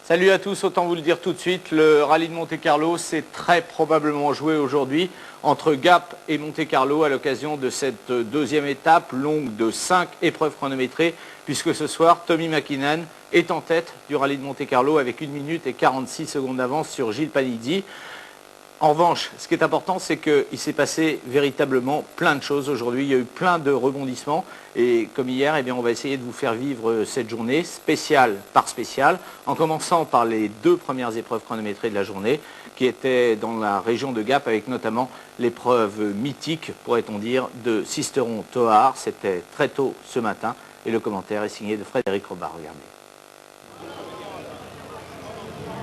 Salut à tous, autant vous le dire tout de suite, le rallye de Monte-Carlo s'est très probablement joué aujourd'hui entre Gap et Monte-Carlo à l'occasion de cette deuxième étape longue de 5 épreuves chronométrées, puisque ce soir, Tommy Mäkinen est en tête du rallye de Monte-Carlo avec 1 minute et 46 secondes d'avance sur Gilles Panizzi. En revanche, ce qui est important, c'est qu'il s'est passé véritablement plein de choses aujourd'hui. Il y a eu plein de rebondissements. Et comme hier, on va essayer de vous faire vivre cette journée spéciale par spéciale, en commençant par les 2 premières épreuves chronométrées de la journée, qui étaient dans la région de Gap, avec notamment l'épreuve mythique, pourrait-on dire, de Sisteron-Toar. C'était très tôt ce matin. Et le commentaire est signé de Frédéric Robart. Regardez.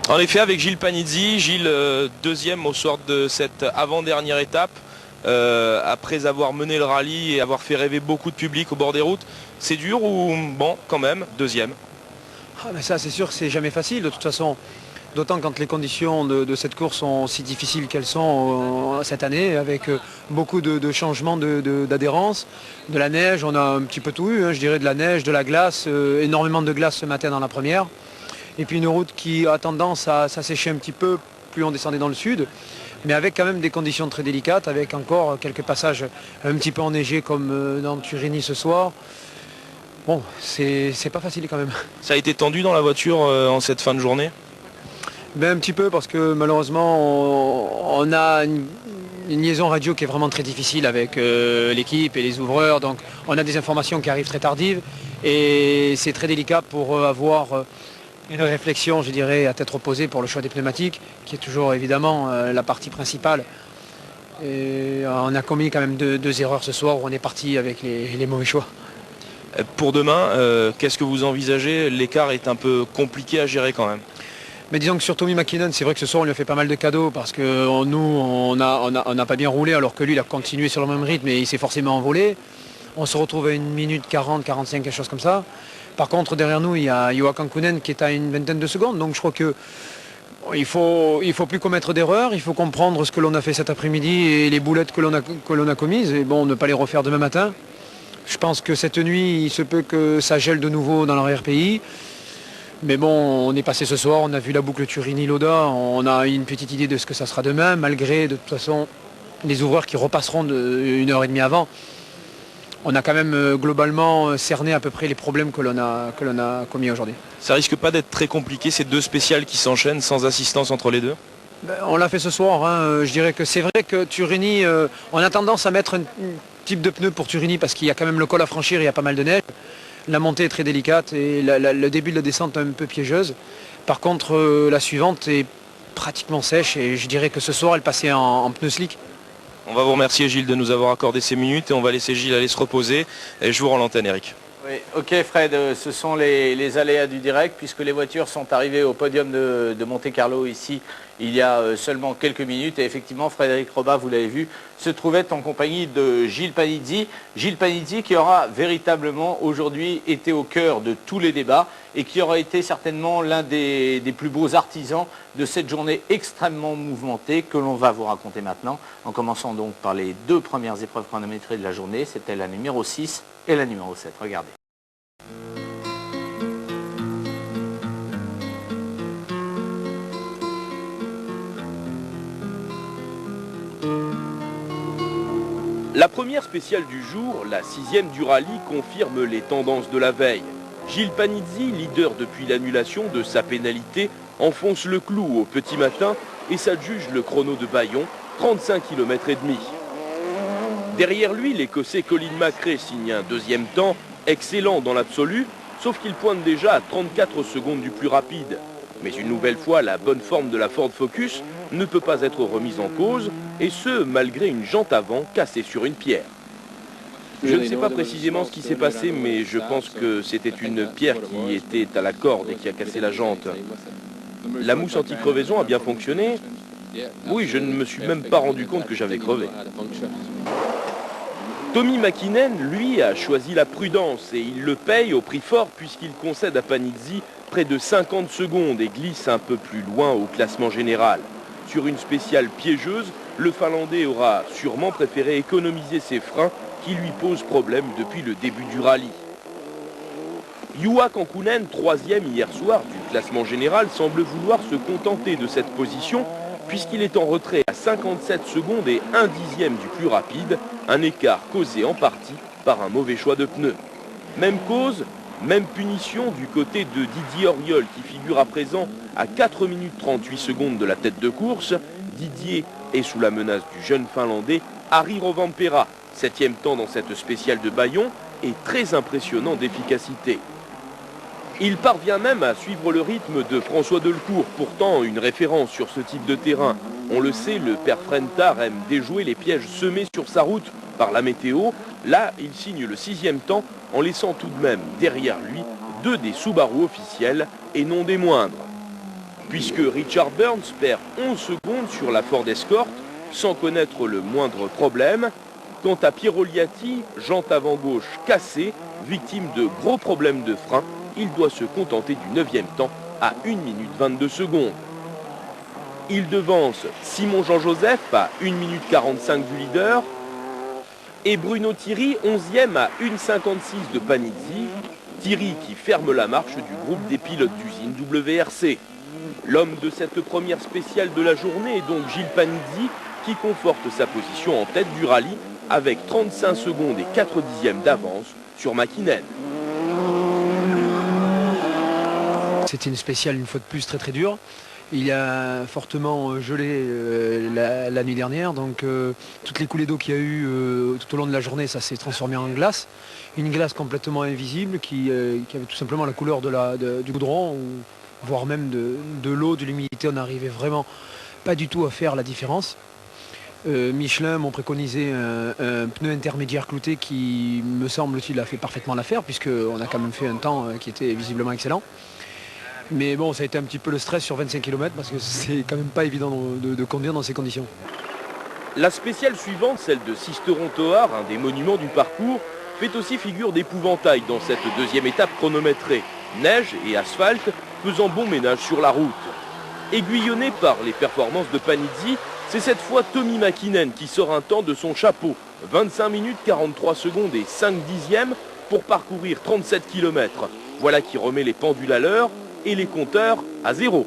En effet, avec Gilles Panizzi, Gilles deuxième au soir de cette avant-dernière étape, après avoir mené le rallye et avoir fait rêver beaucoup de public au bord des routes. C'est dur ou bon, quand même, deuxième? Mais ça, c'est sûr que c'est jamais facile de toute façon. D'autant quand les conditions de cette course sont si difficiles qu'elles sont cette année, avec beaucoup de changements d'adhérence, de la neige, on a un petit peu tout eu, hein, je dirais de la neige, de la glace, énormément de glace ce matin dans la première. Et puis une route qui a tendance à s'assécher un petit peu plus on descendait dans le sud, mais avec quand même des conditions très délicates, avec encore quelques passages un petit peu enneigés comme dans Turini ce soir. Bon, c'est pas facile quand même. Ça a été tendu dans la voiture en cette fin de journée? Un petit peu parce que malheureusement on a une liaison radio qui est vraiment très difficile avec l'équipe et les ouvreurs, donc on a des informations qui arrivent très tardives et c'est très délicat pour avoir une réflexion, je dirais, à tête reposée pour le choix des pneumatiques, qui est toujours évidemment la partie principale. Et on a commis quand même deux erreurs ce soir où on est parti avec les mauvais choix. Pour demain, qu'est-ce que vous envisagez? L'écart est un peu compliqué à gérer quand même. Mais disons que sur Tommy Mäkinen, c'est vrai que ce soir on lui a fait pas mal de cadeaux parce que nous, on n'a pas bien roulé alors que lui il a continué sur le même rythme et il s'est forcément envolé. On se retrouve à 1 minute 40, 45, quelque chose comme ça. Par contre, derrière nous, il y a Joachim Kühnen qui est à une vingtaine de secondes. Donc je crois que il faut plus commettre d'erreurs. Il faut comprendre ce que l'on a fait cet après-midi et les boulettes que l'on a commises. Et bon, ne pas les refaire demain matin. Je pense que cette nuit, il se peut que ça gèle de nouveau dans l'arrière-pays. Mais bon, on est passé ce soir, on a vu la boucle Turini-Lauda. On a une petite idée de ce que ça sera demain, malgré de toute façon les ouvreurs qui repasseront une heure et demie avant. On a quand même globalement cerné à peu près les problèmes que l'on a commis aujourd'hui. Ça risque pas d'être très compliqué, ces 2 spéciales qui s'enchaînent sans assistance entre les 2? On l'a fait ce soir, hein. Je dirais que c'est vrai que Turini, on a tendance à mettre un type de pneu pour Turini parce qu'il y a quand même le col à franchir, il y a pas mal de neige. La montée est très délicate et le début de la descente un peu piégeuse. Par contre, la suivante est pratiquement sèche et je dirais que ce soir, elle passait en pneu slick. On va vous remercier Gilles de nous avoir accordé ces minutes et on va laisser Gilles aller se reposer. Et je vous rends l'antenne, Eric. Oui, ok Fred, ce sont les aléas du direct puisque les voitures sont arrivées au podium de Monte-Carlo ici il y a seulement quelques minutes et effectivement Frédéric Robart, vous l'avez vu, se trouvait en compagnie de Gilles Panizzi. Gilles Panizzi qui aura véritablement aujourd'hui été au cœur de tous les débats et qui aura été certainement l'un des plus beaux artisans de cette journée extrêmement mouvementée que l'on va vous raconter maintenant, en commençant donc par les 2 premières épreuves chronométrées de la journée, c'était la numéro 6 et la numéro 7. Regardez. La première spéciale du jour, la 6e du rallye, confirme les tendances de la veille. Gilles Panizzi, leader depuis l'annulation de sa pénalité, enfonce le clou au petit matin et s'adjuge le chrono de Bayon, 35 km et demi. Derrière lui, l'Écossais Colin McRae signe un 2e temps, excellent dans l'absolu, sauf qu'il pointe déjà à 34 secondes du plus rapide. Mais une nouvelle fois, la bonne forme de la Ford Focus ne peut pas être remise en cause, et ce, malgré une jante avant cassée sur une pierre. Je ne sais pas précisément ce qui s'est passé, mais je pense que c'était une pierre qui était à la corde et qui a cassé la jante. La mousse anti-crevaison a bien fonctionné. Oui, je ne me suis même pas rendu compte que j'avais crevé. Tommy Mäkinen, lui, a choisi la prudence et il le paye au prix fort puisqu'il concède à Panizzi près de 50 secondes et glisse un peu plus loin au classement général. Sur une spéciale piégeuse, le Finlandais aura sûrement préféré économiser ses freins qui lui posent problème depuis le début du rallye. Joachim Kühnen, 3e hier soir du classement général semble vouloir se contenter de cette position puisqu'il est en retrait à 57 secondes et 1 dixième du plus rapide, un écart causé en partie par un mauvais choix de pneus. Même cause, même punition du côté de Didier Auriol qui figure à présent à 4 minutes 38 secondes de la tête de course. Didier est sous la menace du jeune Finlandais Harry Rovanperä, 7e temps dans cette spéciale de Bayon et très impressionnant d'efficacité. Il parvient même à suivre le rythme de François Delcourt, pourtant une référence sur ce type de terrain. On le sait, le père Frentard aime déjouer les pièges semés sur sa route par la météo. Là, il signe le 6e temps en laissant tout de même derrière lui 2 des Subaru officiels et non des moindres. Puisque Richard Burns perd 11 secondes sur la Ford Escort sans connaître le moindre problème. Quant à Piero Liatti, jante avant gauche cassée, victime de gros problèmes de frein, il doit se contenter du 9e temps à 1 minute 22 secondes. Il devance Simon Jean-Joseph à 1 minute 45 du leader et Bruno Thierry 11e à 1,56 de Panizzi. Thierry qui ferme la marche du groupe des pilotes d'usine WRC. L'homme de cette première spéciale de la journée est donc Gilles Panizzi qui conforte sa position en tête du rallye avec 35 secondes et 4 dixièmes d'avance sur Mäkinen. C'était une spéciale une fois de plus très dure. Il a fortement gelé la nuit dernière, donc toutes les coulées d'eau qu'il y a eu tout au long de la journée, ça s'est transformé en glace. Une glace complètement invisible qui avait tout simplement la couleur du goudron, voire même de l'eau, de l'humidité. On n'arrivait vraiment pas du tout à faire la différence. Michelin m'ont préconisé un pneu intermédiaire clouté qui, me semble-t-il, a fait parfaitement l'affaire, puisqu'on a quand même fait un temps qui était visiblement excellent. Mais bon, ça a été un petit peu le stress sur 25 km parce que c'est quand même pas évident de conduire dans ces conditions. La spéciale suivante, celle de Sisteron-Toart, un des monuments du parcours, fait aussi figure d'épouvantail dans cette deuxième étape chronométrée. Neige et asphalte faisant bon ménage sur la route. Aiguillonné par les performances de Panizzi, c'est cette fois Tommi Mäkinen qui sort un temps de son chapeau. 25 minutes 43 secondes et 5 dixièmes pour parcourir 37 km. Voilà qui remet les pendules à l'heure et les compteurs à 0.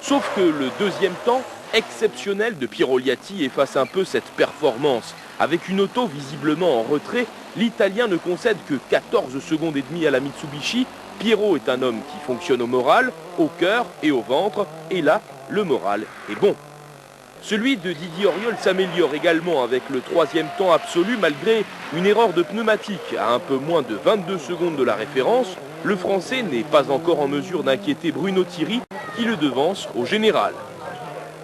Sauf que le deuxième temps exceptionnel de Piero Liatti efface un peu cette performance. Avec une auto visiblement en retrait, l'Italien ne concède que 14 secondes et demie à la Mitsubishi. Piero est un homme qui fonctionne au moral, au cœur et au ventre, et là, le moral est bon. Celui de Didier Auriol s'améliore également avec le 3e temps absolu malgré une erreur de pneumatique à un peu moins de 22 secondes de la référence. Le Français n'est pas encore en mesure d'inquiéter Bruno Thierry qui le devance au général.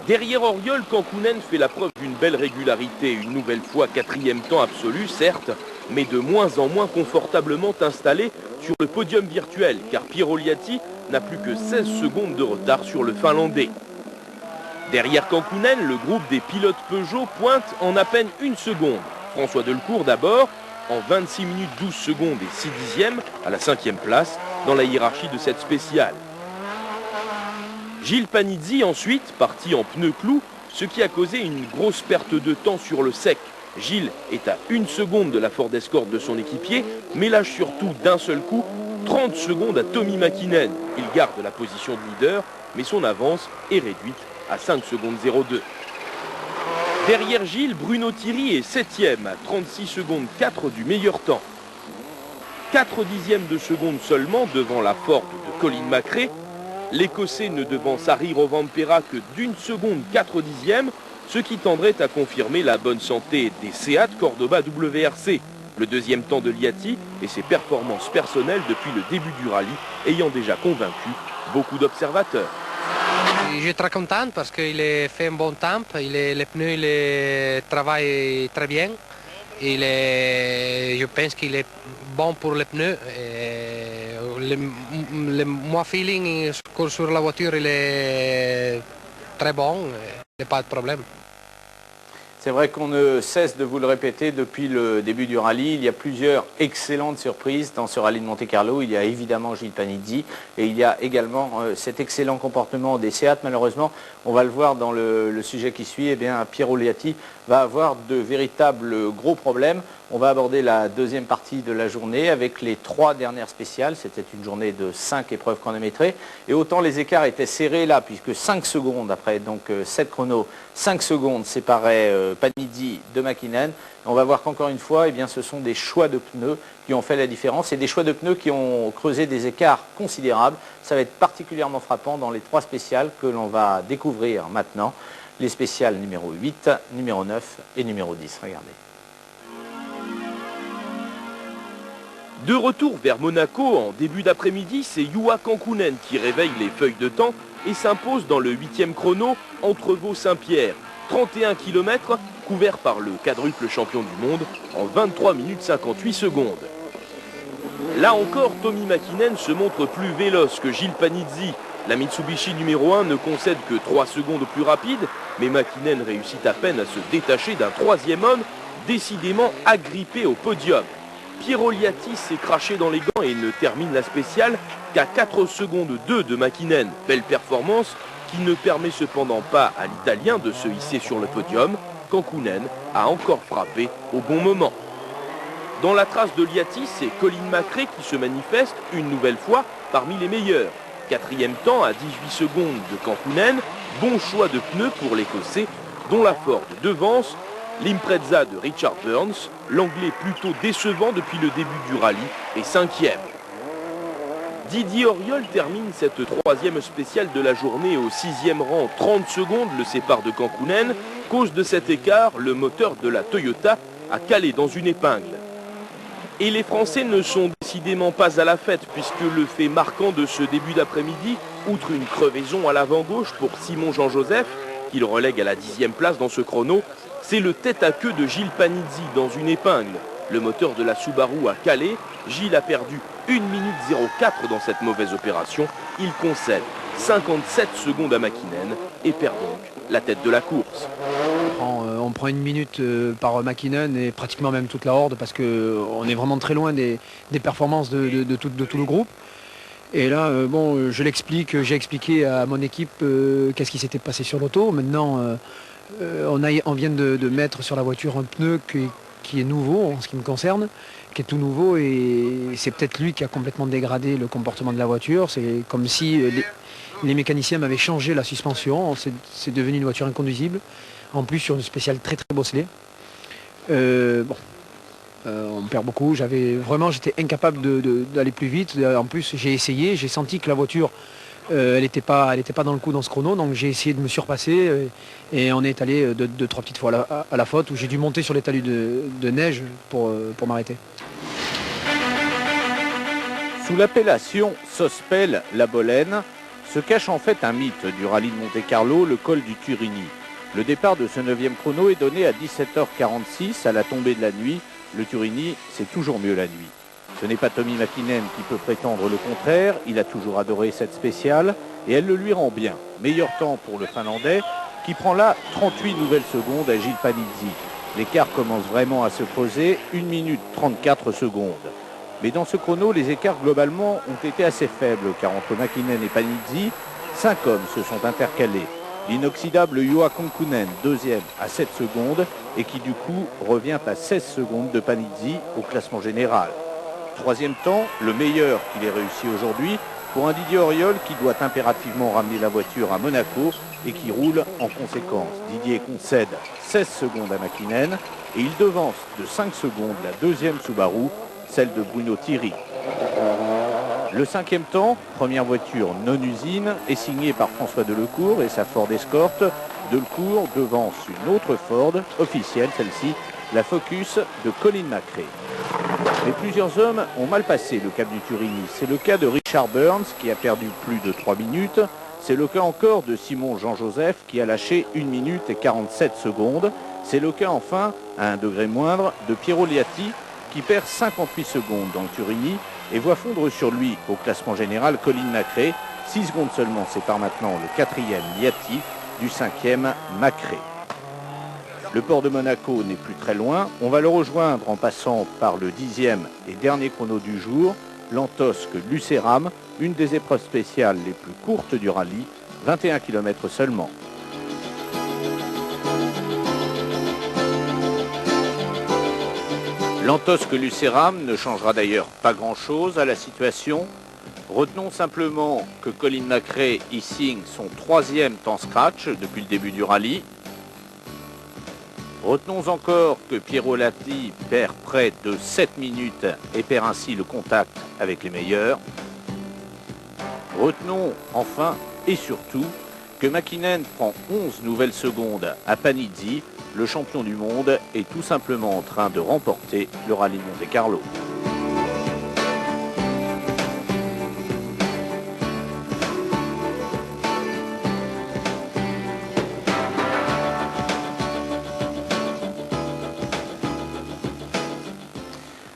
Derrière Auriol, Kankkunen fait la preuve d'une belle régularité, une nouvelle fois 4e temps absolu, certes, mais de moins en moins confortablement installé sur le podium virtuel, car Piero Liatti n'a plus que 16 secondes de retard sur le Finlandais. Derrière Kankkunen, le groupe des pilotes Peugeot pointe en à peine 1 seconde. François Delcourt d'abord, en 26 minutes 12 secondes et 6 dixièmes, à la 5e place dans la hiérarchie de cette spéciale. Gilles Panizzi ensuite, parti en pneu clou, ce qui a causé une grosse perte de temps sur le sec. Gilles est à 1 seconde de la Ford Escort de son équipier, mais lâche surtout d'un seul coup 30 secondes à Tommi Mäkinen. Il garde la position de leader, mais son avance est réduite à 5 secondes 02. Derrière Gilles, Bruno Thierry est 7e à 36 secondes 4 du meilleur temps. 4 dixièmes de seconde seulement devant la Ford de Colin McRae. L'Écossais ne devance Harry Rovanperä que d'1 seconde 4 dixièmes, ce qui tendrait à confirmer la bonne santé des Seat Cordoba WRC. Le deuxième temps de Liatti et ses performances personnelles depuis le début du rallye ayant déjà convaincu beaucoup d'observateurs. Je suis très content parce qu'il a fait un bon temps, les pneus travaillent très bien, je pense qu'il est bon pour les pneus. Mon feeling sur la voiture il est très bon, il n'y a pas de problème. C'est vrai qu'on ne cesse de vous le répéter depuis le début du rallye. Il y a plusieurs excellentes surprises dans ce rallye de Monte-Carlo. Il y a évidemment Gilles Panizzi et il y a également cet excellent comportement des Seat. Malheureusement, on va le voir dans le sujet qui suit, eh bien, Piero Liatti va avoir de véritables gros problèmes. On va aborder la deuxième partie de la journée avec les 3 dernières spéciales. C'était une journée de 5 épreuves chronométrées. Et autant les écarts étaient serrés là, puisque 5 secondes après, donc 7 chronos, 5 secondes séparaient Panizzi de Mäkinen. On va voir qu'encore une fois, eh bien, ce sont des choix de pneus qui ont fait la différence et des choix de pneus qui ont creusé des écarts considérables. Ça va être particulièrement frappant dans les 3 spéciales que l'on va découvrir maintenant. Les spéciales numéro 8, numéro 9 et numéro 10. Regardez. De retour vers Monaco en début d'après-midi, c'est Juha Kankkunen qui réveille les feuilles de temps et s'impose dans le 8e chrono Entrevaux-Saint-Pierre. 31 km couvert par le quadruple champion du monde en 23 minutes 58 secondes. Là encore, Tommi Mäkinen se montre plus véloce que Gilles Panizzi. La Mitsubishi numéro 1 ne concède que 3 secondes plus rapide, mais Mäkinen réussit à peine à se détacher d'un 3e homme, décidément agrippé au podium. Piero Liatti s'est craché dans les gants et ne termine la spéciale qu'à 4 secondes 2 de Mäkinen. Belle performance qui ne permet cependant pas à l'Italien de se hisser sur le podium. Kankkunen a encore frappé au bon moment. Dans la trace de Liatti, c'est Colin McRae qui se manifeste une nouvelle fois parmi les meilleurs. 4e temps à 18 secondes de Kankkunen. Bon choix de pneus pour l'Écossais dont la Ford devance l'Impreza de Richard Burns, l'Anglais plutôt décevant depuis le début du rallye, est 5e. Didier Auriol termine cette 3e spéciale de la journée au 6e rang. 30 secondes le sépare de Kankkunen. Cause de cet écart, le moteur de la Toyota a calé dans une épingle. Et les Français ne sont décidément pas à la fête puisque le fait marquant de ce début d'après-midi, outre une crevaison à l'avant gauche pour Simon Jean-Joseph, qu'il relègue à la 10e place dans ce chrono, c'est le tête-à-queue de Gilles Panizzi dans une épingle. Le moteur de la Subaru a calé. Gilles a perdu 1 minute 04 dans cette mauvaise opération. Il concède 57 secondes à Mäkinen et perd donc la tête de la course. On prend 1 minute par Mäkinen et pratiquement même toute la horde parce qu'on est vraiment très loin des performances de tout le groupe. Et là, bon, j'ai expliqué à mon équipe qu'est-ce qui s'était passé sur l'auto. Maintenant, on vient de mettre sur la voiture un pneu qui est nouveau en ce qui me concerne, qui est tout nouveau et c'est peut-être lui qui a complètement dégradé le comportement de la voiture. C'est comme si les mécaniciens m'avaient changé la suspension, c'est devenu une voiture inconduisible. En plus sur une spéciale très bosselée. On perd beaucoup, j'étais incapable d'aller plus vite. En plus j'ai essayé, j'ai senti que la voiture elle n'était pas dans le coup dans ce chrono, donc j'ai essayé de me surpasser et on est allé 2-3 petites fois à la faute où j'ai dû monter sur les talus de neige pour m'arrêter. Sous l'appellation Sospel-La Bolène se cache en fait un mythe du rallye de Monte-Carlo, le col du Turini. Le départ de ce 9e chrono est donné à 17h46 à la tombée de la nuit. Le Turini, c'est toujours mieux la nuit. Ce n'est pas Tommi Mäkinen qui peut prétendre le contraire. Il a toujours adoré cette spéciale et elle le lui rend bien. Meilleur temps pour le Finlandais qui prend là 38 nouvelles secondes à Gilles Panizzi. L'écart commence vraiment à se creuser, 1 minute 34 secondes. Mais dans ce chrono, les écarts globalement ont été assez faibles car entre Mäkinen et Panizzi, 5 hommes se sont intercalés. L'inoxydable Juha Kankkunen, 2e à 7 secondes et qui du coup revient à 16 secondes de Panizzi au classement général. 3e temps, le meilleur qu'il ait réussi aujourd'hui pour un Didier Auriol qui doit impérativement ramener la voiture à Monaco et qui roule en conséquence. Didier concède 16 secondes à Mäkinen et il devance de 5 secondes la 2e Subaru, celle de Bruno Thierry. Le 5e temps, première voiture non-usine, est signé par François Delecourt et sa Ford Escort. Delecourt devance une autre Ford, officielle celle-ci, la Focus de Colin McRae. Mais plusieurs hommes ont mal passé le cap du Turini. C'est le cas de Richard Burns qui a perdu plus de 3 minutes. C'est le cas encore de Simon Jean-Joseph qui a lâché 1 minute et 47 secondes. C'est le cas enfin, à un degré moindre, de Piero Liatti qui perd 58 secondes dans le Turini et voit fondre sur lui au classement général Colin McRae. 6 secondes seulement séparent maintenant le 4e Liatti du 5e McRae. Le port de Monaco n'est plus très loin. On va le rejoindre en passant par le 10e et dernier chrono du jour, l'Antosque-Lucéram, une des épreuves spéciales les plus courtes du rallye, 21 km seulement. L'Antosque-Lucéram ne changera d'ailleurs pas grand-chose à la situation. Retenons simplement que Colin McRae y signe son 3e temps scratch depuis le début du rallye. Retenons encore que Piero Lati perd près de 7 minutes et perd ainsi le contact avec les meilleurs. Retenons enfin et surtout que Mäkinen prend 11 nouvelles secondes à Panizzi. Le champion du monde est tout simplement en train de remporter le rallye de Monte-Carlo.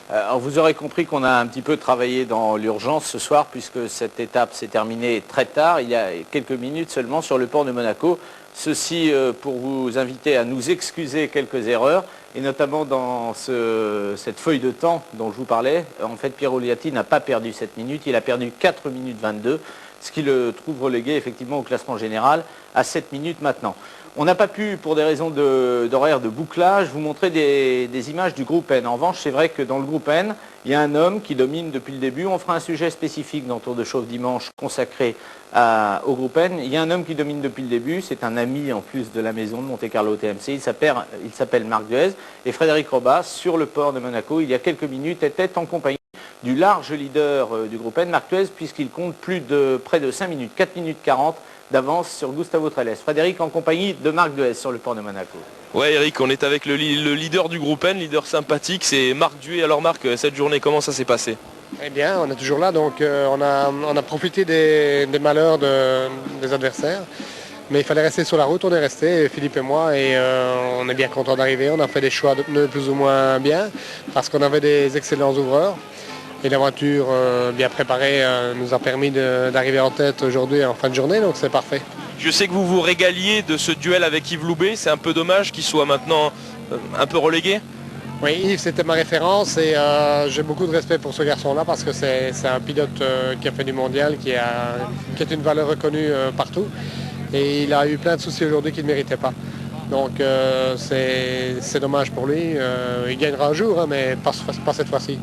Alors vous aurez compris qu'on a un petit peu travaillé dans l'urgence ce soir puisque cette étape s'est terminée très tard, il y a quelques minutes seulement sur le port de Monaco. Ceci pour vous inviter à nous excuser quelques erreurs et notamment dans cette feuille de temps dont je vous parlais. En fait, Piero Lati n'a pas perdu 7 minutes, il a perdu 4 minutes 22, ce qui le trouve relégué effectivement au classement général à 7 minutes maintenant. On n'a pas pu, pour des raisons d'horaire de bouclage, vous montrer des images du groupe N. En revanche, c'est vrai que dans le groupe N, il y a un homme qui domine depuis le début. On fera un sujet spécifique dans Tour de Chauffe dimanche consacré au groupe N. Il y a un homme qui domine depuis le début. C'est un ami en plus de la maison de Monte-Carlo TMC. Il s'appelle Marc Duez. Et Frédéric Robas, sur le port de Monaco, il y a quelques minutes, était en compagnie du large leader du groupe N, Marc Duez, puisqu'il compte près de 5 minutes, 4 minutes 40 d'avance sur Gustavo Trelles. Frédéric en compagnie de Marc Duez sur le port de Monaco. Ouais Eric, on est avec le leader du groupe N, leader sympathique, c'est Marc Duez. Alors Marc, cette journée, comment ça s'est passé? Eh bien, on est toujours là, donc on a profité des malheurs des adversaires. Mais il fallait rester sur la route, on est resté, Philippe et moi, et on est bien content d'arriver. On a fait des choix de pneus plus ou moins bien, parce qu'on avait des excellents ouvreurs. Et la voiture bien préparée nous a permis d'arriver en tête aujourd'hui en fin de journée, donc c'est parfait. Je sais que vous vous régaliez de ce duel avec Yves Loubet, c'est un peu dommage qu'il soit maintenant un peu relégué. Oui, Yves, c'était ma référence et j'ai beaucoup de respect pour ce garçon-là parce que c'est un pilote qui a fait du mondial, qui est une valeur reconnue partout. Et il a eu plein de soucis aujourd'hui qu'il ne méritait pas. Donc c'est dommage pour lui. Il gagnera un jour, hein, mais pas cette fois-ci.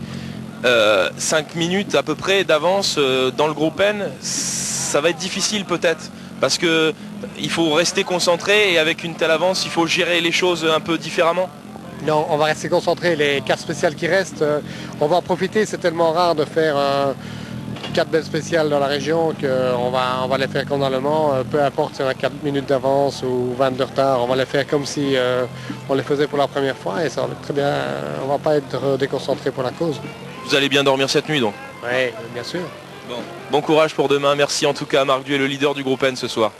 5 minutes à peu près d'avance dans le groupe N, ça va être difficile peut-être parce que il faut rester concentré et avec une telle avance il faut gérer les choses un peu différemment. Non, on va rester concentré, les cartes spéciales qui restent, on va en profiter, c'est tellement rare de faire 4 belles spéciales dans la région qu'on va les faire comme dans le Mans, peu importe si on a 4 minutes d'avance ou 20 de retard, on va les faire comme si on les faisait pour la première fois et ça va être très bien, on ne va pas être déconcentré pour la cause. Vous allez bien dormir cette nuit donc? Oui, bien sûr. Bon courage pour demain, merci en tout cas Marc Duez, le leader du groupe N ce soir.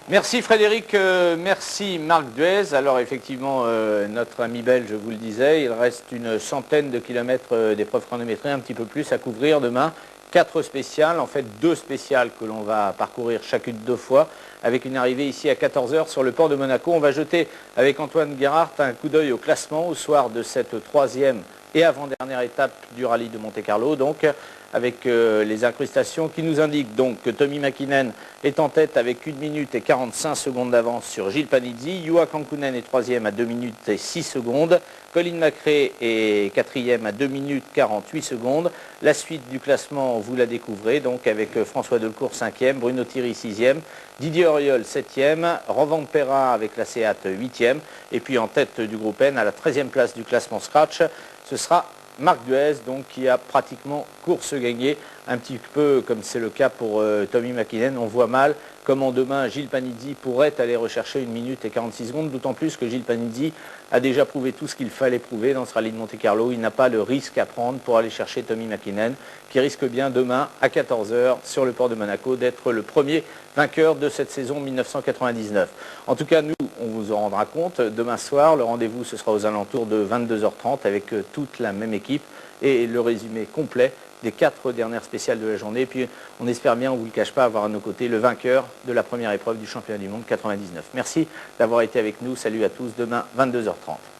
Merci Frédéric, merci Marc Duez. Alors effectivement, notre ami belge, je vous le disais, il reste une centaine de kilomètres d'épreuves chronométrées, un petit peu plus à couvrir demain. 4 spéciales, en fait 2 spéciales que l'on va parcourir chacune 2 fois, avec une arrivée ici à 14 h sur le port de Monaco. On va jeter avec Antoine Gerhardt un coup d'œil au classement au soir de cette 3e et avant-dernière étape du rallye de Monte-Carlo, donc avec les incrustations qui nous indiquent donc que Tommi Mäkinen est en tête avec 1 minute et 45 secondes d'avance sur Gilles Panizzi, Juha Kankkunen est 3e à 2 minutes et 6 secondes, Colin McRae est 4e à 2 minutes 48 secondes. La suite du classement, vous la découvrez, donc avec François Delcourt 5e, Bruno Thierry 6e, Didier Auriol 7e, Rovan Perra avec la Seat 8e, et puis en tête du groupe N, à la 13e place du classement Scratch, ce sera Marc Duez, donc, qui a pratiquement course gagnée, un petit peu comme c'est le cas pour Tommi Mäkinen. On voit mal comment demain Gilles Panizzi pourrait aller rechercher 1 minute et 46 secondes, d'autant plus que Gilles Panizzi a déjà prouvé tout ce qu'il fallait prouver dans ce rallye de Monte-Carlo. Il n'a pas le risque à prendre pour aller chercher Tommi Mäkinen, qui risque bien demain à 14 h sur le port de Monaco d'être le premier vainqueur de cette saison 1999. En tout cas, nous, on vous en rendra compte demain soir. Le rendez-vous, ce sera aux alentours de 22 h 30 avec toute la même équipe et le résumé complet des 4 dernières spéciales de la journée. Et puis on espère bien, on ne vous le cache pas, avoir à nos côtés le vainqueur de la première épreuve du championnat du monde 99. Merci d'avoir été avec nous. Salut à tous. Demain, 22h30.